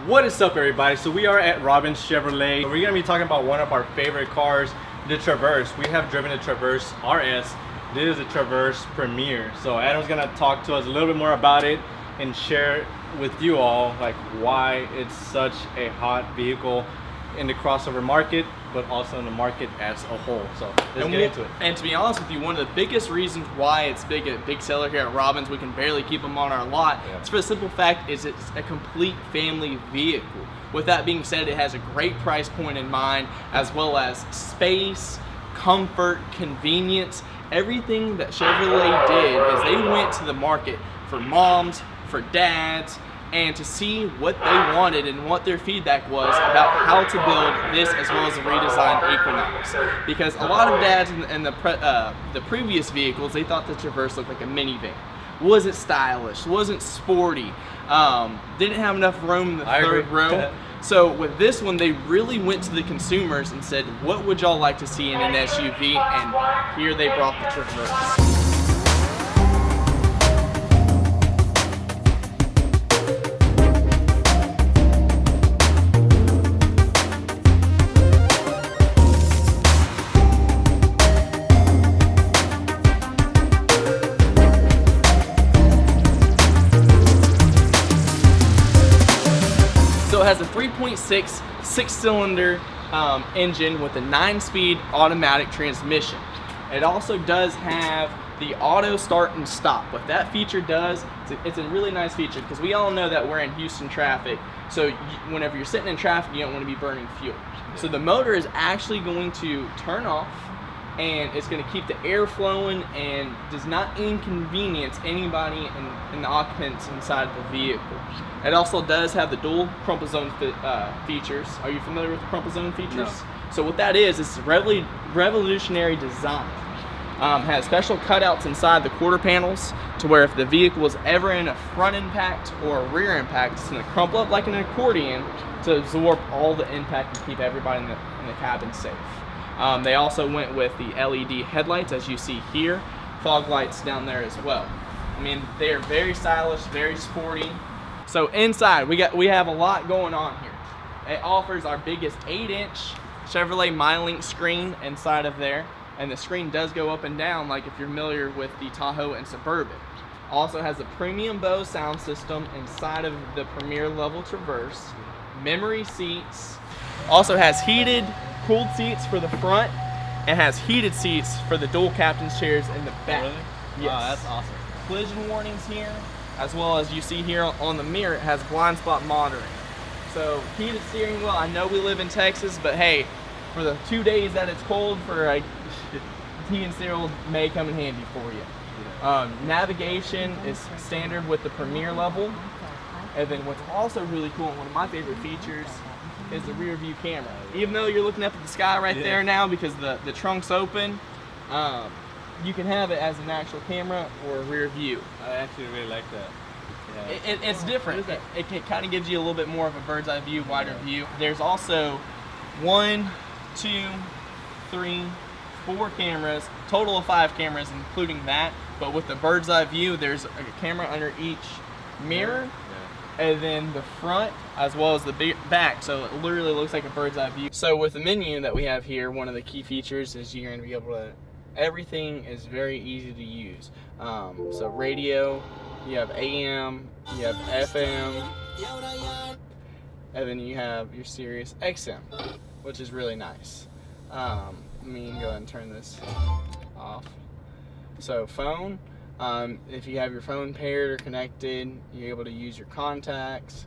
What is up, everybody? So we are at Robbins Chevrolet. We're gonna be talking about one of our favorite cars, the Traverse. We have driven the Traverse RS. This is the Traverse Premier. So Adam's gonna talk to us a little bit more about it and share with you all like why it's such a hot vehicle in the crossover market, but also in the market as a whole. So let's get into it. And to be honest with you, one of the biggest reasons why it's a big seller here at Robbins, we can barely keep them on our lot, it's for the simple fact is it's a complete family vehicle. With that being said, it has a great price point in mind, as well as space, comfort, convenience. Everything that Chevrolet did is they went to the market for moms, for dads, and to see what they wanted and what their feedback was about how to build this as well as the redesigned Equinox. Because a lot of dads in the previous vehicles, they thought the Traverse looked like a minivan. Wasn't stylish, wasn't sporty, didn't have enough room in the third row. So with this one, they really went to the consumers and said, what would y'all like to see in an SUV? And here they brought the Traverse. So it has a 3.6 six-cylinder engine with a 9-speed automatic transmission. It also does have the auto start and stop. What that feature does, it's a really nice feature because we all know that we're in Houston traffic. So whenever you're sitting in traffic, you don't want to be burning fuel. So the motor is actually going to turn off, and it's going to keep the air flowing and does not inconvenience anybody and the occupants inside the vehicle. It also does have the dual crumple zone features. Are you familiar with the crumple zone features? No. So what that is, it's a revolutionary design. Has special cutouts inside the quarter panels to where if the vehicle is ever in a front impact or a rear impact, it's going to crumple up like an accordion to absorb all the impact and keep everybody in the cabin safe. They also went with the LED headlights, as you see here, fog lights down there as well. I mean, they are very stylish, very sporty. So inside, we have a lot going on here. It offers our biggest 8-inch Chevrolet MyLink screen inside of there, and the screen does go up and down like if you're familiar with the Tahoe and Suburban. Also has a premium Bose sound system inside of the Premier level Traverse, memory seats, also has heated cooled seats for the front, and has heated seats for the dual captain's chairs in the back. Really? Yes. Wow, that's awesome. Collision warnings here, as well as you see here on the mirror, it has blind spot monitoring. So heated steering wheel. I know we live in Texas, but hey, for the 2 days that it's cold, for a heated steering wheel may come in handy for you. Navigation is standard with the Premier level, and then what's also really cool, and one of my favorite features, is the rear view camera. Even though you're looking up at the sky right there now because the trunk's open, you can have it as an actual camera or a rear view. I actually really like that. Yeah. It's different. It kind of gives you a little bit more of a bird's eye view, wider view. There's also 1, 2, 3, 4 cameras, total of 5 cameras including that, but with the bird's eye view, there's a camera under each mirror. And then the front as well as the back, so it literally looks like a bird's eye view. So with the menu that we have here, one of the key features is you're going to be able to, everything is very easy to use. So radio, you have AM, you have FM, and then you have your Sirius XM, which is really nice. Let me go ahead and turn this off. So phone. If you have your phone paired or connected, you're able to use your contacts,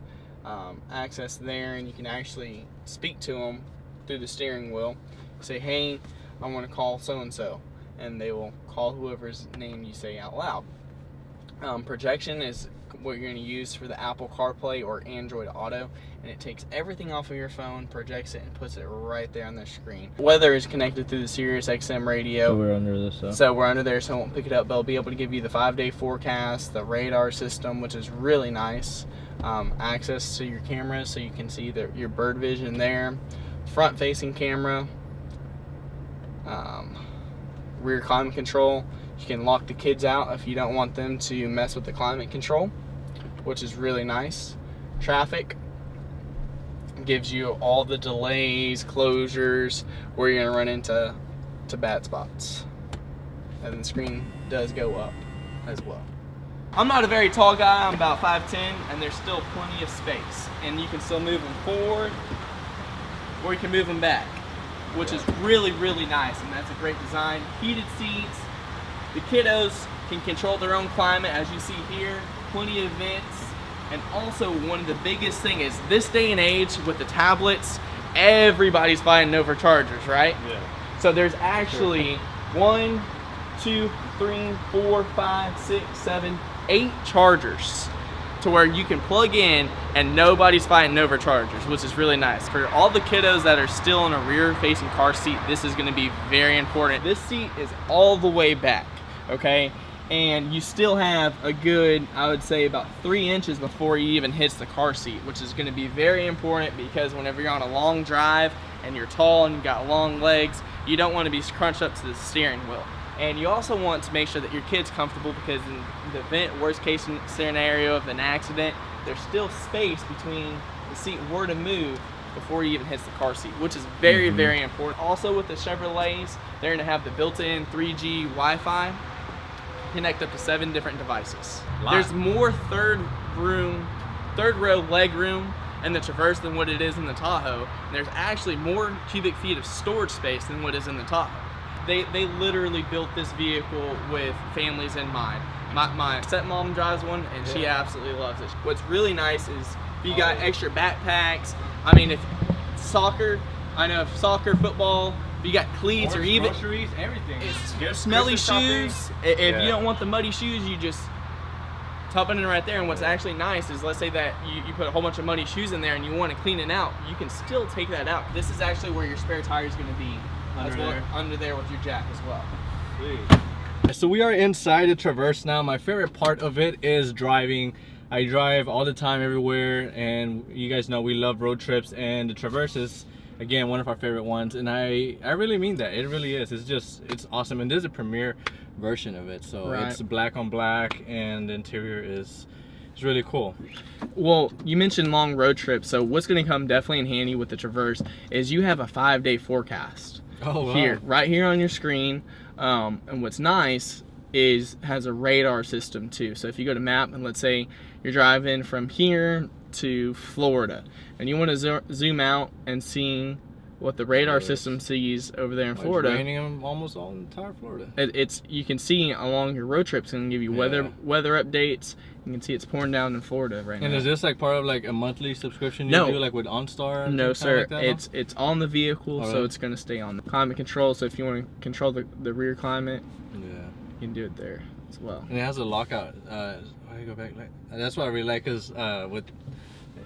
access there, and you can actually speak to them through the steering wheel. Say, hey, I want to call so-and-so, and they will call whoever's name you say out loud. Projection is what you're going to use for the Apple CarPlay or Android Auto, and it takes everything off of your phone, projects it, and puts it right there on the screen. Weather is connected through the Sirius XM radio. So we're under this stuff. So we're under there, so it won't pick it up. They'll be able to give you the 5-day forecast, the radar system, which is really nice. Access to your cameras, so you can see your bird vision there. Front-facing camera. Rear climate control. You can lock the kids out if you don't want them to mess with the climate control, which is really nice. Traffic, gives you all the delays, closures, where you're gonna run into bad spots. And the screen does go up as well. I'm not a very tall guy, I'm about 5'10", and there's still plenty of space. And you can still move them forward, or you can move them back, which is really, really nice, and that's a great design. Heated seats, the kiddos can control their own climate, as you see here, plenty of vents. And also one of the biggest thing is this day and age with the tablets, everybody's fighting over chargers, right? Yeah. So there's actually 1, 2, 3, 4, 5, 6, 7, 8 chargers to where you can plug in and nobody's fighting over chargers, which is really nice. For all the kiddos that are still in a rear facing car seat, this is gonna be very important. This seat is all the way back, okay? And you still have a good, I would say, about 3 inches before he even hits the car seat, which is going to be very important because whenever you're on a long drive and you're tall and you've got long legs, you don't want to be crunched up to the steering wheel. And you also want to make sure that your kid's comfortable, because in the event, worst case scenario of an accident, there's still space between the seat were to move before he even hits the car seat, which is very, very important. Also with the Chevrolets, they're going to have the built-in 3G Wi-Fi. Connect up to 7 different devices. There's more third row leg room in the Traverse than what it is in the Tahoe. And there's actually more cubic feet of storage space than what is in the Tahoe. They literally built this vehicle with families in mind. My stepmom drives one and she absolutely loves it. What's really nice is if you got extra backpacks, I mean, if soccer, football, you got cleats or even groceries, everything. It's smelly shoes. If you don't want the muddy shoes, you just top it in right there. And what's actually nice is, let's say that you put a whole bunch of muddy shoes in there and you want to clean it out, you can still take that out. This is actually where your spare tire is going to be under there with your jack as well. Sweet. So we are inside the Traverse now. My favorite part of it is driving. I drive all the time, everywhere, and you guys know we love road trips, and the Traverse is, again, one of our favorite ones, and I really mean that. It really is. It's awesome, and this is a premiere version of it, so it's black on black, and the interior is really cool. Well, you mentioned long road trips, so what's going to come definitely in handy with the Traverse is you have a 5-day forecast. Oh, wow. Here, right here on your screen, and what's nice is has a radar system too. So if you go to map and let's say you're driving from here to Florida and you want to zoom out and see what the radar system sees over there in Florida. It's raining almost all entire Florida. You can see along your road trips and give you weather updates. You can see it's pouring down in Florida right now. And is this like part of like a monthly subscription you do, like with OnStar? No, sir. Like that, it's on the vehicle, right. so it's going to stay on the climate control. So if you want to control the rear climate, you can do it there as well. And it has a lockout. Why do you go back? That's what I really like, because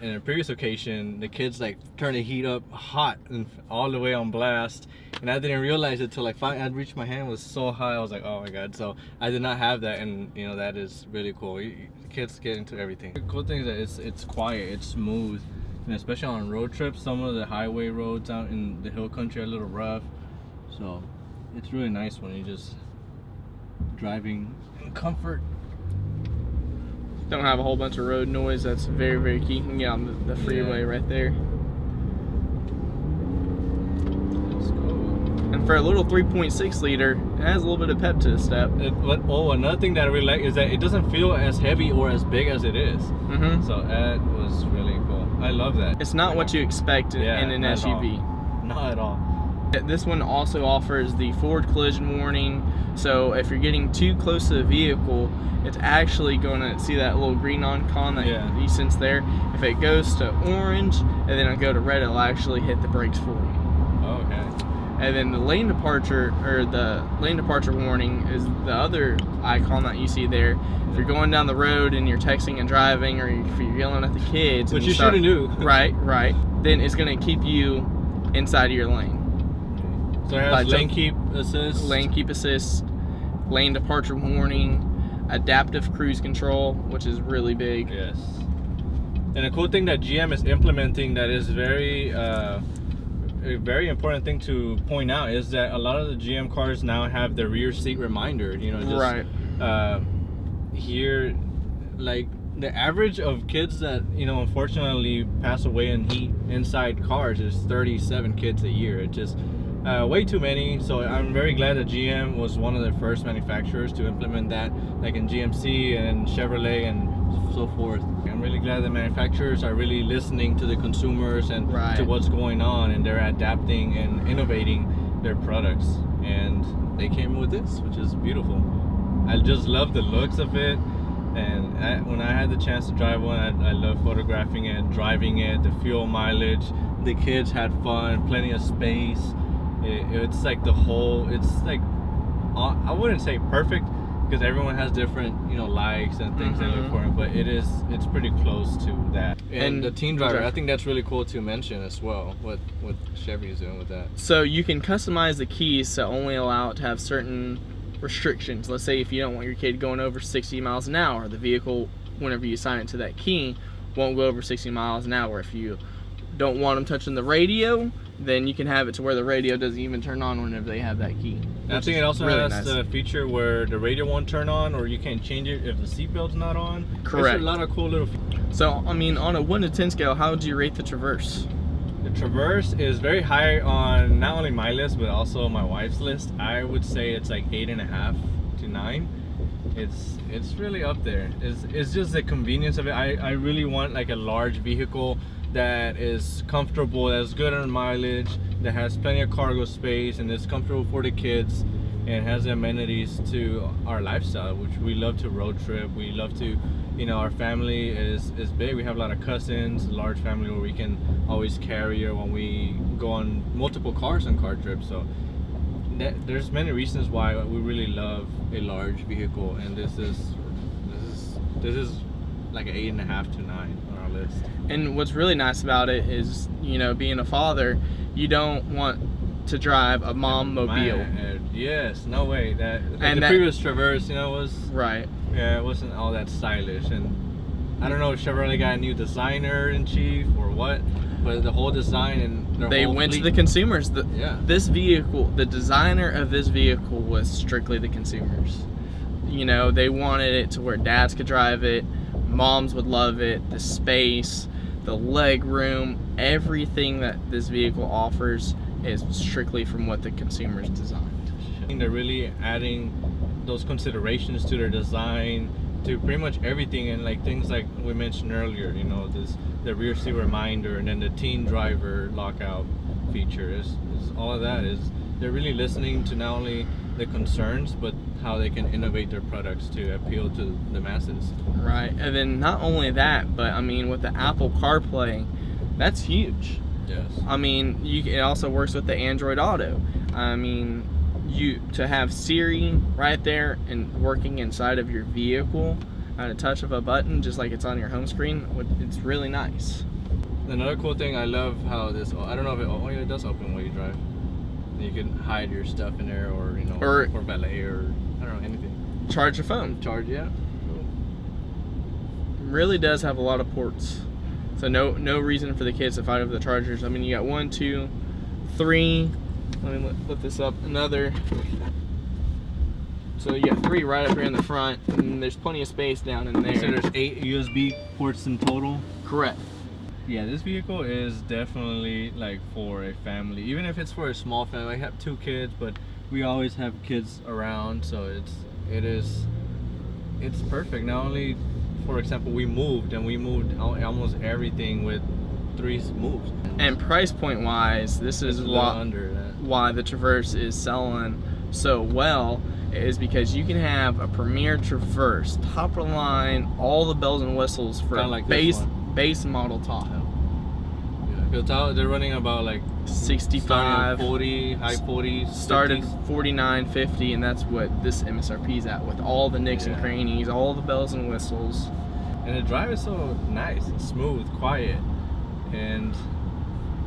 in a previous occasion, the kids like turned the heat up hot and all the way on blast, and I didn't realize it till like finally I'd reached my hand was so high. I was like, oh my god. So I did not have that, and you know, that is really cool. The kids get into everything. The cool thing is that it's quiet, it's smooth, and especially on road trips, some of the highway roads out in the hill country are a little rough, so it's really nice when you're just driving in comfort. Don't have a whole bunch of road noise. That's very, very key. You can get on the freeway right there. Let's go. And for a little 3.6 liter, it has a little bit of pep to the step. Another thing that I really like is that it doesn't feel as heavy or as big as it is. So that was really cool. I love that. It's not what you expect in an SUV. Not at all. This one also offers the forward collision warning, so if you're getting too close to the vehicle, it's actually going to see that little green icon that you sense there. If it goes to orange and then it'll go to red, it'll actually hit the brakes for you. Oh, okay. And then the lane departure warning is the other icon that you see there. If you're going down the road and you're texting and driving, or if you're yelling at the kids, which you shouldn't do. right, then it's going to keep you inside of your lane. So it has lane keep assist, lane departure warning, adaptive cruise control, which is really big. Yes. And a cool thing that GM is implementing that is a very important thing to point out is that a lot of the GM cars now have the rear seat reminder. You know, just here, like the average of kids that, you know, unfortunately pass away in heat inside cars is 37 kids a year. It just way too many. So I'm very glad that GM was one of the first manufacturers to implement that, like in GMC and Chevrolet and so forth. I'm really glad that manufacturers are really listening to the consumers and to what's going on, and they're adapting and innovating their products. And they came with this, which is beautiful. I just love the looks of it. And when I had the chance to drive one, I love photographing it, driving it, the fuel mileage. The kids had fun, plenty of space. It's like the whole, it's like, I wouldn't say perfect, because everyone has different, you know, likes and things they look for, but it's pretty close to that. And the teen driver, I think that's really cool to mention as well, what Chevy is doing with that. So you can customize the keys to only allow it to have certain restrictions. Let's say if you don't want your kid going over 60 miles an hour, the vehicle, whenever you assign it to that key, won't go over 60 miles an hour. If you don't want them touching the radio, then you can have it to where the radio doesn't even turn on whenever they have that key. I think it also has the feature where the radio won't turn on, or you can't change it if the seatbelt's not on. Correct. There's a lot of cool little features. So, I mean, on a 1 to 10 scale, how would you rate the Traverse? The Traverse is very high on not only my list, but also my wife's list. I would say it's like 8.5 to 9. It's really up there. It's just the convenience of it. I really want like a large vehicle that is comfortable, that's good on mileage, that has plenty of cargo space, and is comfortable for the kids, and has amenities to our lifestyle, which we love to road trip. We love to, you know, our family is big. We have a lot of cousins, a large family where we can always carry her when we go on multiple cars on car trips. So there's many reasons why we really love a large vehicle, and this is like an 8.5 to 9 on our list. And what's really nice about it is, you know, being a father, you don't want to drive a mom mobile. Yes, no way. The previous Traverse, you know, was it wasn't all that stylish, and I don't know if Chevrolet got a new designer in chief or what, but the whole design and they went to the consumers. This vehicle, the designer of this vehicle was strictly the consumers. You know, they wanted it to where dads could drive it, moms would love it, the space, the leg room, everything that this vehicle offers is strictly from what the consumers designed. They're really adding those considerations to their design, to pretty much everything, and like things like we mentioned earlier, you know, the rear seat reminder, and then the teen driver lockout feature is all of that. Is they're really listening to not only the concerns, but how they can innovate their products to appeal to the masses. Right, and then not only that, but I mean, with the Apple CarPlay, that's huge. Yes. I mean, it also works with the Android Auto. I mean, to have Siri right there and working inside of your vehicle at a touch of a button, just like it's on your home screen, it's really nice. Another cool thing, I love how this, I don't know if it does open while you drive. You can hide your stuff in there, or, you know, or valet, or I don't know, anything. Charge your phone. Yeah. Cool. Really does have a lot of ports. So no reason for the kids to fight over the chargers. I mean, you got 1, 2, 3. Let me lift this up. Another. So you got 3 right up here in the front, and there's plenty of space down in there. So there's 8 USB ports in total? Correct. Yeah, this vehicle is definitely like for a family. Even if it's for a small family. I have 2 kids, but we always have kids around, so it's perfect. Not only, for example, we moved almost everything with 3 moves. And price point wise, this is why the Traverse is selling so well, is because you can have a Premier Traverse, top of the line, all the bells and whistles for like base model Tahoe. Yeah, they're running about like 65, 40, high 40s. Started 49, 50, and that's what this MSRP is at, with all the nicks and crannies, all the bells and whistles. And the drive is so nice and smooth, quiet. And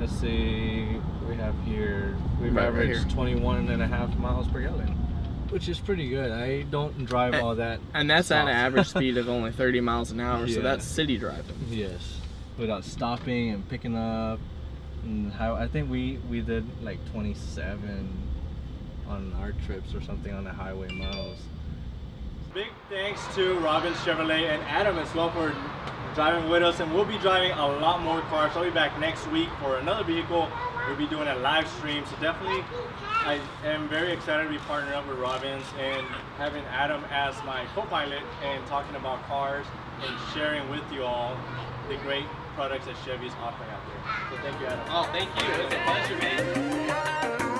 let's see, we've averaged 21.5 miles per gallon, which is pretty good. I don't drive all that. And that's at an average speed of only 30 miles an hour, so that's city driving. Yes, without stopping and picking up. And I think we did like 27 on our trips or something on the highway miles. Big thanks to Robin Chevrolet and Adam as well for driving with us, and we'll be driving a lot more cars. I'll be back next week for another vehicle. We'll be doing a live stream, so definitely I am very excited to be partnering up with Robins and having Adam as my co-pilot and talking about cars and sharing with you all the great products that Chevy's offering out there. So thank you, Adam. Oh, thank you. It was a pleasure, man.